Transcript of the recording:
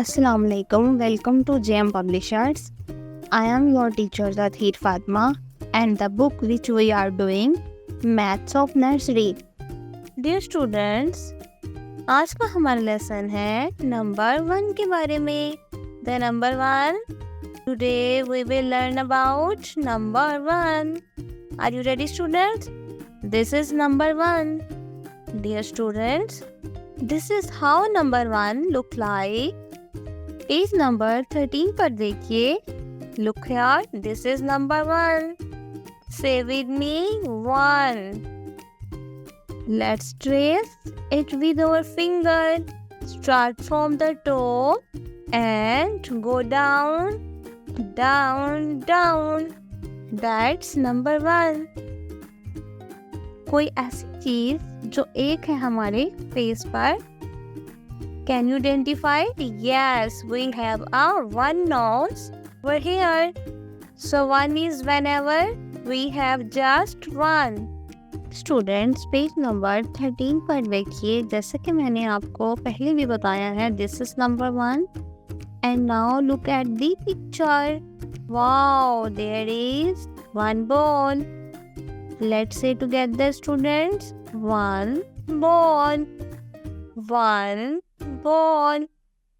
Assalamu alaikum. Welcome to JM Publishers. I am your teacher Zathir Fatma and the book which we are doing Maths of Nursery. Dear students, आज का हमारा lesson है number 1 के बारे में. The number 1. Today we will learn about number 1. Are you ready students? This is number 1. Dear students, this is how number 1 look like. Page number 13 पर देखिए. Look here, this is number 1. Say with me 1. Let's trace it with our finger. Start from the top and go down, down, down. That's number 1. कोई ऐसी चीज जो एक है हमारे page पर. Can you identify? Yes, we have our one nose over here. So 1 is whenever we have just 1. Students, page number 13 पर देखिए. जैसे कि मैंने आपको पहले भी बताया है, this is number 1. And now look at the picture. Wow, there is one ball. Let's say together students, one ball. One ball.